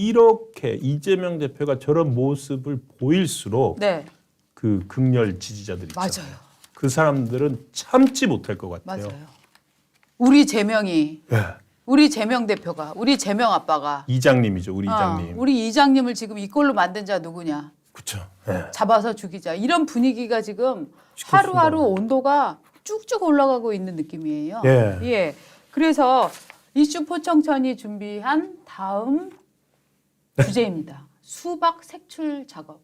이렇게 이재명 대표가 저런 모습을 보일수록 네. 그 극렬 지지자들이 있잖아요. 맞아요. 그 사람들은 참지 못할 것 같아요. 맞아요. 우리 재명이 예. 우리 재명 대표가 우리 재명 아빠가 이장님이죠, 우리 이장님. 우리 이장님을 지금 이꼴로 만든 자 누구냐? 그렇죠. 예. 잡아서 죽이자. 이런 분위기가 지금 시켰습니다. 하루하루 온도가 쭉쭉 올라가고 있는 느낌이에요. 예. 예. 그래서 이슈 포청천이 준비한 다음 주제입니다. 수박 색출 작업.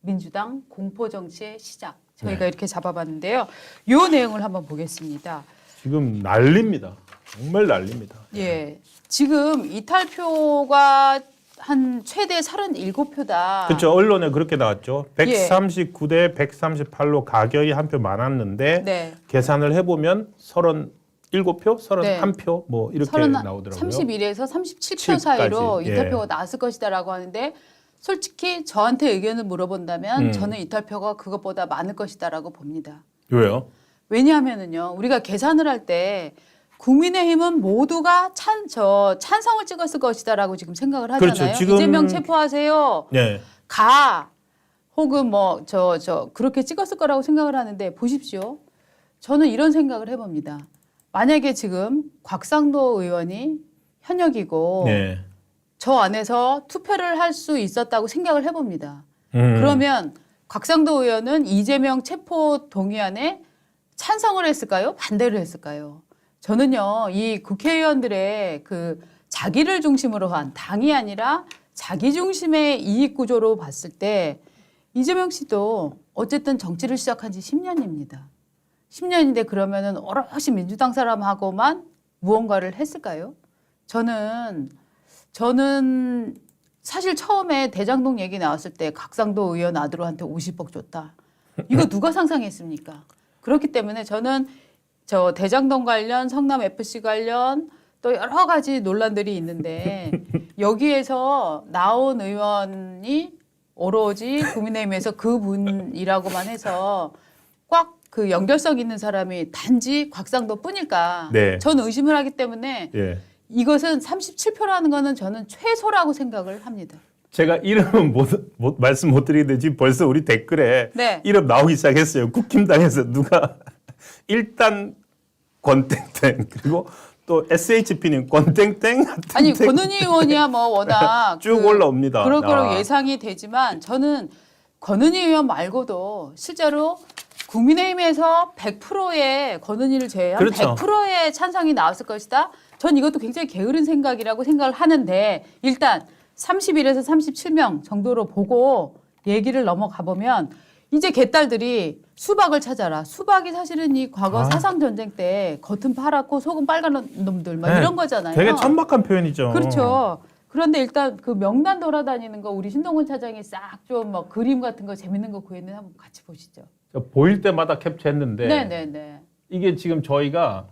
민주당 공포 정치의 시작. 저희가 네. 이렇게 잡아봤는데요. 이 내용을 한번 보겠습니다. 지금 난립니다. 정말 난립니다. 예. 지금 이탈표가 한 최대 37표다. 그렇죠. 언론에 그렇게 나왔죠. 139대 138로 가결이 한 표 많았는데 네. 계산을 해보면 37표, 31표 네. 뭐 이렇게 나오더라고요. 31에서 37표 7까지. 사이로 예. 이탈표가 나왔을 것이다라고 하는데 솔직히 저한테 의견을 물어본다면 저는 이탈표가 그것보다 많을 것이다라고 봅니다. 왜요? 왜냐하면은요, 우리가 계산을 할 때 국민의힘은 모두가 찬성을 찍었을 것이다라고 지금 생각을 하잖아요. 그렇죠. 지금 이재명 체포하세요. 네. 가 혹은 뭐 그렇게 찍었을 거라고 생각을 하는데 보십시오. 저는 이런 생각을 해봅니다. 만약에 지금 곽상도 의원이 현역이고 네. 저 안에서 투표를 할 수 있었다고 생각을 해봅니다. 음. 그러면 곽상도 의원은 이재명 체포 동의안에 찬성을 했을까요? 반대를 했을까요? 저는요, 이 국회의원들의 그 자기를 중심으로 한 당이 아니라 자기 중심의 이익 구조로 봤을 때 이재명 씨도 어쨌든 정치를 시작한 지 10년입니다. 10년인데 그러면은 오롯이 민주당 사람하고만 무언가를 했을까요? 저는 사실 처음에 대장동 얘기 나왔을 때 곽상도 의원 아들한테 50억 줬다. 이거 누가 상상했습니까? 그렇기 때문에 저는 저 대장동 관련, 성남 FC 관련 또 여러 가지 논란들이 있는데 여기에서 나온 의원이 오로지 국민의힘에서 그분이라고만 해서 꽉 그 연결성 있는 사람이 단지 곽상도 뿐일까? 네. 저는 의심을 하기 때문에 예. 이것은 37표라는 거는 저는 최소라고 생각을 합니다. 제가 이름은 말씀 못 드리는데 지금 벌써 우리 댓글에 네. 이름 나오기 시작했어요. 국힘당에서 누가 일단 권땡땡 그리고 또 SHP님 권땡땡 아니 권은희 의원이야 뭐 워낙 쭉 올라옵니다. 그럴 거로 예상이 되지만 저는 권은희 의원 말고도 실제로 국민의힘에서 100%의 권은희를 제외한 그렇죠. 100%의 찬성이 나왔을 것이다. 전 이것도 굉장히 게으른 생각이라고 생각을 하는데 일단 31에서 37명 정도로 보고 얘기를 넘어가 보면 이제 개딸들이 수박을 찾아라. 수박이 사실은 이 과거 사상 전쟁 때 겉은 파랗고 속은 빨간 놈들 막 네, 이런 거잖아요. 되게 천박한 표현이죠. 그렇죠. 그런데 일단 그 명단 돌아다니는 거 우리 신동훈 차장이 싹 좀 뭐 그림 같은 거 재밌는 거 구했는데 한번 같이 보시죠. 보일 때마다 캡처했는데 네네네. 이게 지금 저희가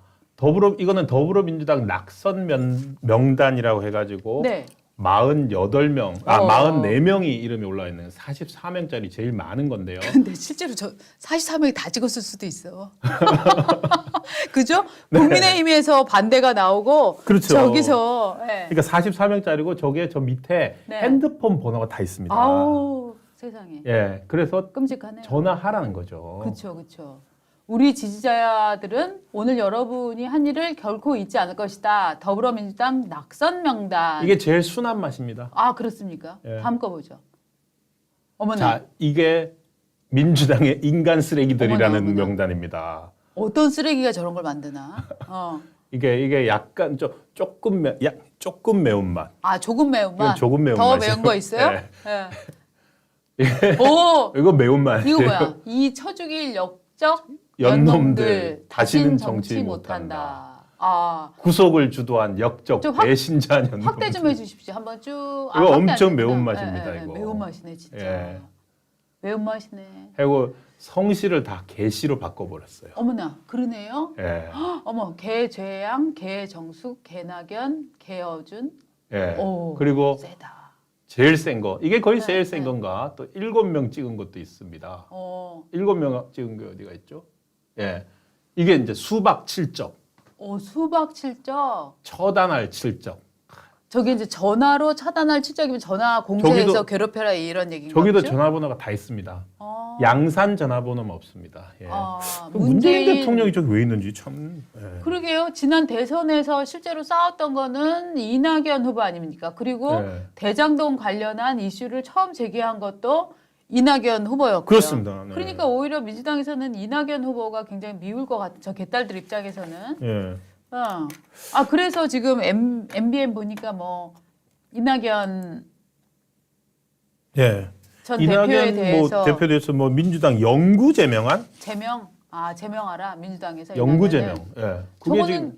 이거는 더불어민주당 낙선 명단이라고 해가지고 네. 48명, 44명이 이름이 올라와 있는 44명짜리 제일 많은 건데요. 근데 실제로 저 44명이 다 찍었을 수도 있어. 그죠? 국민의힘에서 반대가 나오고 그렇죠. 저기서 네. 그러니까 44명짜리고 저게 저 밑에 네. 핸드폰 번호가 다 있습니다. 아우 세상에. 예, 그래서 끔찍하네요. 전화하라는 거죠. 그렇죠, 그렇죠. 우리 지지자들은 오늘 여러분이 한 일을 결코 잊지 않을 것이다. 더불어민주당 낙선 명단. 이게 제일 순한 맛입니다. 아 그렇습니까? 예. 다음 거 보죠. 어머나. 자, 이게 민주당의 인간 쓰레기들이라는 어머나, 어머나. 명단입니다. 어떤 쓰레기가 저런 걸 만드나? 이게 약간 조금 매운맛. 아 조금 매운맛. 이건 조금 더 매운맛이에요. 매운 거 있어요? 네. 예. 오 이거 매운맛이에요. 이거 뭐야? 이 처죽일 역적 연놈들 다시는 정치 못한다. 아 구속을 주도한 역적 좀 배신자 연놈들. 확대 좀 해주십시오. 한번 쭉. 이거 확대 엄청 안 되는구나. 매운맛입니다, 이거. 매운맛이네 진짜. 예. 매운맛이네. 그리고 성씨를 다 개씨로 바꿔버렸어요. 어머나 그러네요. 예. 어머 개죄양, 개정숙, 개낙연, 개어준. 예. 오, 그리고 세다. 제일 센 거. 이게 거의 네, 제일 센 네. 건가? 또 7명 찍은 것도 있습니다. 7명 찍은 게 어디가 있죠? 예. 이게 이제 수박 7적, 수박 칠적. 처단할 7적. 저기 이제 전화로 차단할 실적이면 전화 공세해서 저기도- 괴롭혀라 이런 얘기인가 저기도 보죠? 전화번호가 다 있습니다. 어. 양산 전화번호는 없습니다. 예. 아, 그 문재인 대통령이 저기 왜 있는지 참. 예. 그러게요. 지난 대선에서 실제로 싸웠던 거는 이낙연 후보 아닙니까? 그리고 예. 대장동 관련한 이슈를 처음 제기한 것도 이낙연 후보였고요. 그렇습니다. 네. 그러니까 오히려 민주당에서는 이낙연 후보가 굉장히 미울 것 같은 저 개딸들 입장에서는. 예. 아 그래서 지금 MBN 보니까 뭐 이낙연 예. 전 대표에 대해서 뭐 대표에 대해서 뭐 민주당 영구 제명한 제명하라 민주당에서 영구 이낙연을. 제명. 예. 그게 저거는 지금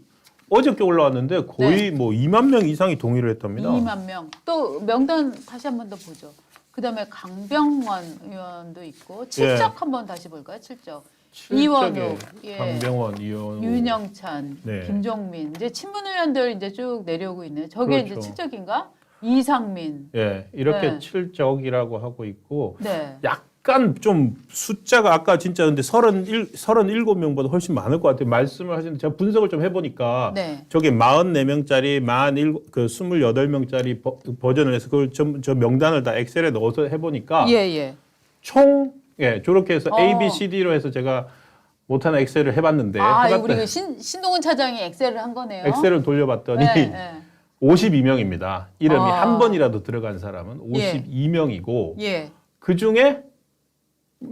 어저께 올라왔는데 거의 뭐 2만 명 이상이 동의를 했답니다. 2만 명. 또 명단 다시 한 번 더 보죠. 그다음에 강병원 의원도 있고 칠적 한번 다시 볼까요? 칠적. 이원욱, 예. 강병원, 이원욱, 윤영찬, 네. 김종민 이제 친문 의원들 이제 쭉 내려오고 있네요. 저게 그렇죠. 이제 칠적인가? 이상민. 예, 이렇게 네. 7적이라고 하고 있고 네. 약간 좀 숫자가 아까 진짜 근데 37명보다 훨씬 많을 것 같아요. 말씀을 하시는데 제가 분석을 좀 해보니까 네. 저게 44명짜리 28명짜리 버전을 해서 그걸 저 명단을 다 엑셀에 넣어서 해보니까 예, 예. 총 저렇게 해서 어. A, B, C, D로 해서 제가 못하는 엑셀을 해봤는데 우리 그 신동훈 차장이 엑셀을 한 거네요. 엑셀을 돌려봤더니 네, 네. 52명입니다. 이름이 아. 한 번이라도 들어간 사람은 예. 52명이고 예. 그 중에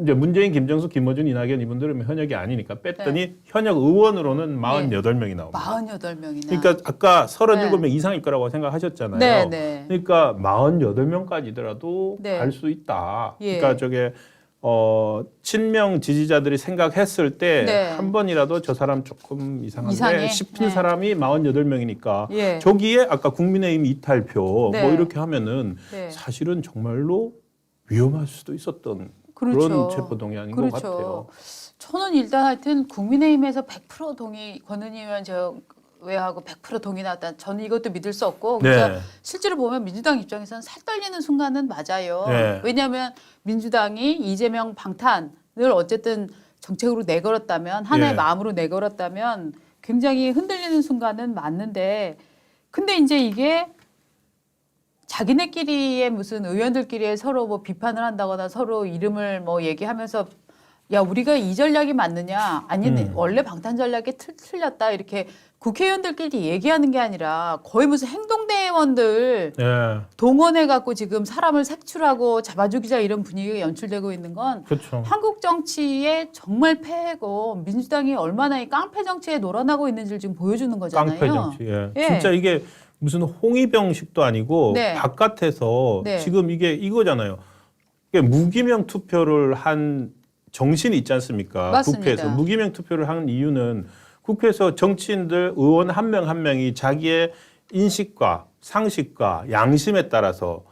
이제 문재인, 김정수, 김어준, 이낙연 이분들은 현역이 아니니까 뺐더니 현역 의원으로는 48명이 나옵니다. 48명이나. 그러니까 아까 37명 이상일 거라고 생각하셨잖아요. 네, 네. 그러니까 48명까지더라도 네. 갈 수 있다. 예. 그러니까 저게 친명 지지자들이 생각했을 때 네. 한 번이라도 저 사람 조금 이상해? 이상한데 싶은 네. 사람이 48명이니까 예. 저기에 아까 국민의힘 이탈표 네. 뭐 이렇게 하면은 네. 사실은 정말로 위험할 수도 있었던 그렇죠. 그런 체포동의안인 것 그렇죠. 같아요. 저는 일단 하여튼 국민의힘에서 100% 동의 권은희 의원 제외하고 100% 동의 나왔다. 저는 이것도 믿을 수 없고 그래서 네. 실제로 보면 민주당 입장에서는 살 떨리는 순간은 맞아요. 네. 왜냐하면 민주당이 이재명 방탄을 어쨌든 정책으로 내걸었다면 하나의 예. 마음으로 내걸었다면 굉장히 흔들리는 순간은 맞는데 근데 이제 이게 자기네끼리의 무슨 의원들끼리 서로 뭐 비판을 한다거나 서로 이름을 뭐 얘기하면서 야 우리가 이 전략이 맞느냐 아니 원래 방탄 전략이 틀렸다 이렇게 국회의원들끼리 얘기하는 게 아니라 거의 무슨 행동대원들 예. 동원해 갖고 지금 사람을 색출하고 잡아 죽이자 이런 분위기가 연출되고 있는 건 그렇죠. 한국 정치의 정말 폐해고 민주당이 얼마나 이 깡패 정치에 놀아나고 있는지를 지금 보여주는 거잖아요. 깡패 정치. 예. 예. 진짜 이게 무슨 홍위병식도 아니고 네. 바깥에서 네. 지금 이게 이거잖아요. 이게 무기명 투표를 한 정신이 있지 않습니까? 맞습니다. 국회에서 무기명 투표를 한 이유는 국회에서 정치인들 의원 한 명 한 명이 자기의 인식과 상식과 양심에 따라서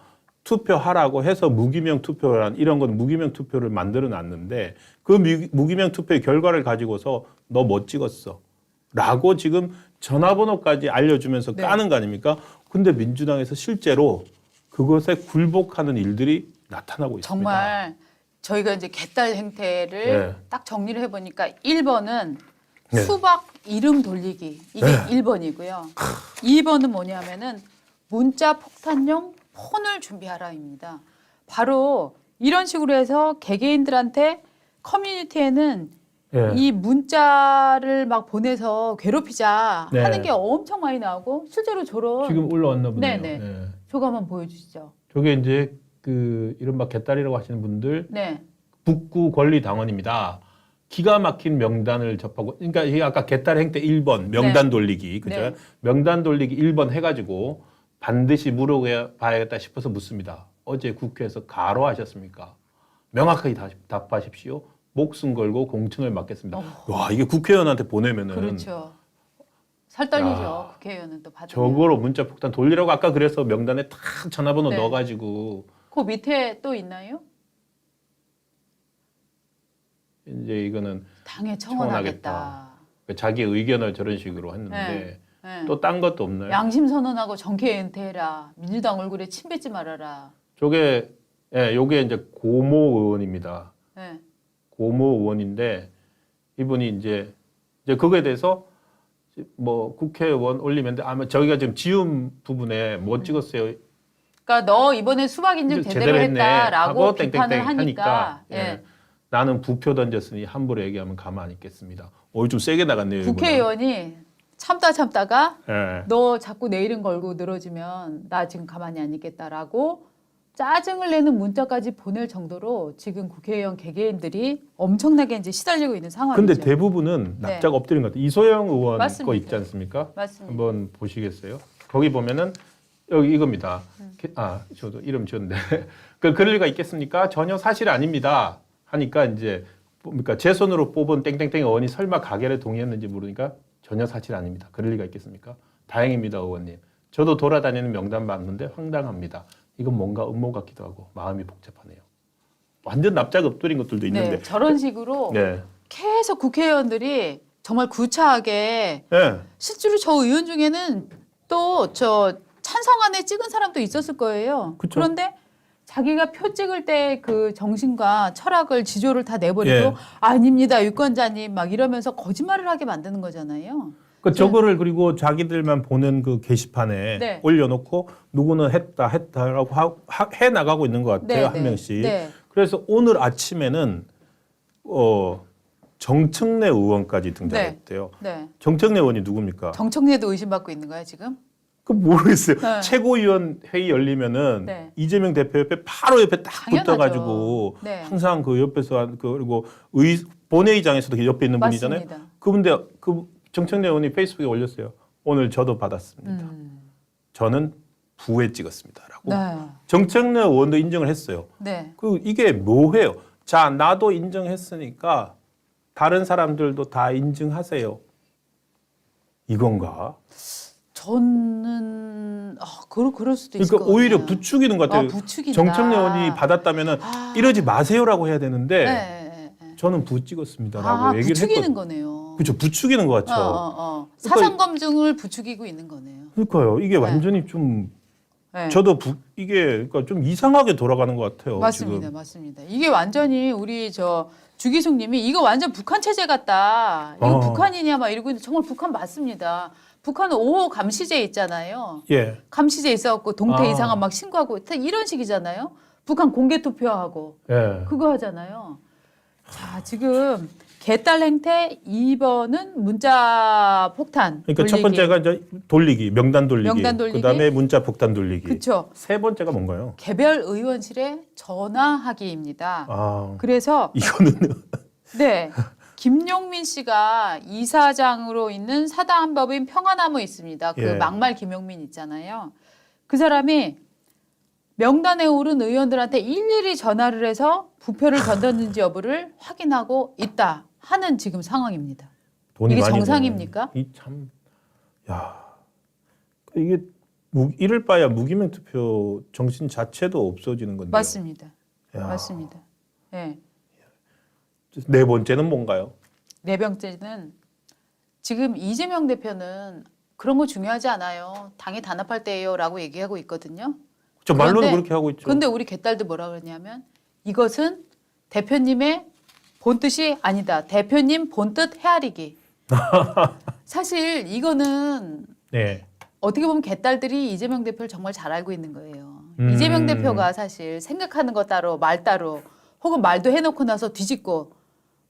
투표하라고 해서 무기명 투표란 이런 건 무기명 투표를 만들어 놨는데 그 무기명 투표의 결과를 가지고서 너 못 찍었어. 라고 지금 전화번호까지 알려주면서 네. 까는 거 아닙니까? 근데 민주당에서 실제로 그것에 굴복하는 일들이 나타나고 있습니다. 정말 저희가 이제 개딸 행태를 네. 딱 정리를 해보니까 1번은 네. 수박 이름 돌리기 이게 네. 1번이고요. 2번은 뭐냐면은 문자 폭탄용 폰을 준비하라입니다. 바로 이런 식으로 해서 개개인들한테 커뮤니티에는 예. 이 문자를 막 보내서 괴롭히자 네. 하는 게 엄청 많이 나오고 실제로 저런 지금 올라왔나 보네요. 네네. 네. 저거 한번 보여주시죠. 저게 이제 그 이른바 개딸이라고 하시는 분들 네. 북구 권리당원입니다. 기가 막힌 명단을 접하고 그러니까 이게 아까 개딸 행태 1번 명단 네. 돌리기 그죠? 네. 명단 돌리기 1번 해가지고 반드시 물어봐야겠다 싶어서 묻습니다. 어제 국회에서 가로하셨습니까? 명확하게 답하십시오. 목숨 걸고 공천을 맡겠습니다. 와 이게 국회의원한테 보내면은 그렇죠. 살 떨리죠. 야, 국회의원은 또 받으면. 저거로 문자 폭탄 돌리라고 아까 그래서 명단에 탁 전화번호 네. 넣어가지고 그 밑에 또 있나요? 이제 이거는 당에 청원하겠다. 청원하겠다. 자기 의견을 저런 식으로 했는데 네. 또 딴 것도 없나요? 양심 선언하고 정계 은퇴해라. 민주당 얼굴에 침 뱉지 말아라. 저게 요게 이제 고모 의원입니다. 네. 고모 의원인데 이분이 이제 그거에 대해서 뭐 국회의원 올리면 아마 저희가 지금 지음 부분에 뭐 찍었어요. 그러니까 너 이번에 수박 인증 제대로 했네. 했다라고 하고 비판을 땡땡땡 하니까 예. 예. 나는 부표 던졌으니 함부로 얘기하면 가만 안 있겠습니다. 좀 세게 나갔네요. 국회의원이 참다가 예. 너 자꾸 내 이름 걸고 늘어지면 나 지금 가만히 안 있겠다라고 짜증을 내는 문자까지 보낼 정도로 지금 국회의원 개개인들이 엄청나게 이제 시달리고 있는 상황이죠. 근데 대부분은 낙자가 엎드린 것 같아요. 이소영 의원 맞습니다. 거 있지 않습니까? 맞습니다. 한번 보시겠어요? 거기 보면은 여기 이겁니다. 저도 이름 지었는데 그럴 리가 있겠습니까? 전혀 사실 아닙니다. 하니까 이제 그러니까 제 손으로 뽑은 땡땡땡 의원이 설마 가결에 동의했는지 모르니까 전혀 사실 아닙니다. 그럴 리가 있겠습니까? 다행입니다, 의원님. 저도 돌아다니는 명단 봤는데 황당합니다. 이건 뭔가 음모 같기도 하고 마음이 복잡하네요. 완전 납작 엎드린 것들도 있는데 네, 저런 식으로 네. 계속 국회의원들이 정말 구차하게 네. 실제로 저 의원 중에는 또 저 찬성안에 찍은 사람도 있었을 거예요. 그쵸? 그런데 자기가 표 찍을 때 그 정신과 철학을 지조를 다 내버리고 예. 아닙니다 유권자님 막 이러면서 거짓말을 하게 만드는 거잖아요. 저거를 그리고 자기들만 보는 그 게시판에 네. 올려놓고 누구는 했다라고 해 나가고 있는 것 같아요. 네, 한 네. 명씩. 네. 그래서 오늘 아침에는 정청래 의원까지 등장했대요. 네. 정청래 의원이 누굽니까? 정청래도 의심받고 있는 거야 지금? 그 모르겠어요. 네. 최고위원 회의 열리면은 네. 이재명 대표 옆에 바로 옆에 딱 당연하죠. 붙어가지고 네. 항상 그 옆에서 그리고 본회의장에서도 옆에 있는 분이잖아요. 맞습니다. 그분데 그 정청래 의원이 페이스북에 올렸어요. 오늘 저도 받았습니다. 저는 부에 찍었습니다라고. 네. 정청래 의원도 인정을 했어요. 네. 이게 묘해요. 자, 나도 인정했으니까 다른 사람들도 다 인증하세요. 이건가? 저는 그럴 수도 있을 그러니까 것 오히려 같아요. 부추기는 것 같아요. 부추긴다. 정청래 의원이 받았다면은 이러지 마세요라고 해야 되는데 네. 저는 부 찍었습니다라고 얘기를 부추기는 했거든요. 거네요. 그렇죠. 부추기는 것 같죠. 사상 검증을 부추기고 있는 거네요. 그러니까요. 이게 완전히 좀 네. 저도 이게 그러니까 좀 이상하게 돌아가는 것 같아요. 맞습니다, 지금. 맞습니다. 이게 완전히 우리 저 주기숙님이 이거 완전 북한 체제 같다. 이거 북한이냐 막 이러고 있는데 정말 북한 맞습니다. 북한은 5호 감시제 있잖아요. 예. 감시제 있어갖고 동태 이상한 막 신고하고 이런 식이잖아요. 북한 공개 투표하고 예. 그거 하잖아요. 자 지금 개딸 행태 2번은 문자 폭탄. 그러니까 돌리기. 첫 번째가 이제 돌리기, 명단 돌리기. 명단 돌리기. 그다음에 문자 폭탄 돌리기. 그렇죠. 세 번째가 뭔가요? 개별 의원실에 전화하기입니다. 그래서 이거는 네. 김용민 씨가 이사장으로 있는 사단법인 평화나무 있습니다. 그 예. 막말 김용민 있잖아요. 그 사람이 명단에 오른 의원들한테 일일이 전화를 해서 부표를 던졌는지 여부를 확인하고 있다 하는 지금 상황입니다. 돈이 이게 많이 정상입니까? 드네. 이게 이럴 바야 무기명 투표 정신 자체도 없어지는 건데요. 맞습니다. 야. 맞습니다. 네. 네 번째는 뭔가요? 네 번째는 지금 이재명 대표는 그런 거 중요하지 않아요. 당이 단합할 때예요라고 얘기하고 있거든요. 저 말로는 그런데- 그렇게 하고 있죠. 근데 우리 개딸도 뭐라 그러냐면 이것은 대표님의 본뜻이 아니다. 대표님 본뜻 헤아리기. 사실 이거는 네. 어떻게 보면 개딸들이 이재명 대표를 정말 잘 알고 있는 거예요. 음. 이재명 대표가 사실 생각하는 것 따로 말 따로 혹은 말도 해놓고 나서 뒤집고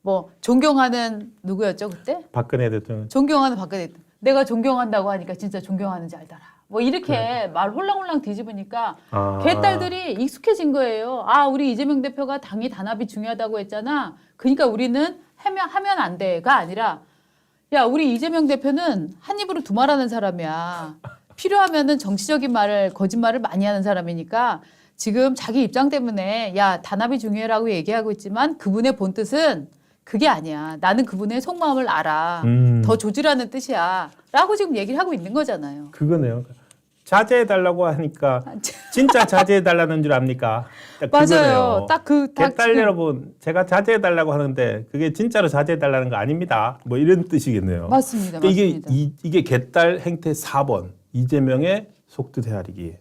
뭐 존경하는 누구였죠 그때? 박근혜 대통령. 존경하는 박근혜 대통령. 내가 존경한다고 하니까 진짜 존경하는지 알더라. 뭐 이렇게 말 홀랑홀랑 뒤집으니까 개딸들이 익숙해진 거예요. 우리 이재명 대표가 당이 단합이 중요하다고 했잖아. 그러니까 우리는 하면 안 돼가 아니라 야 우리 이재명 대표는 한 입으로 두 말하는 사람이야. 필요하면은 정치적인 말을 거짓말을 많이 하는 사람이니까 지금 자기 입장 때문에 야 단합이 중요해라고 얘기하고 있지만 그분의 본뜻은 그게 아니야. 나는 그분의 속마음을 알아. 더 조지라는 뜻이야. 라고 지금 얘기를 하고 있는 거잖아요. 그거네요. 자제해달라고 하니까 진짜 자제해달라는 줄 압니까? 딱 맞아요. 그거네요. 개딸 지금 여러분, 제가 자제해달라고 하는데 그게 진짜로 자제해달라는 거 아닙니다. 뭐 이런 뜻이겠네요. 맞습니다. 그러니까 맞습니다. 이게 개딸 행태 4번 이재명의 속뜻 헤아리기.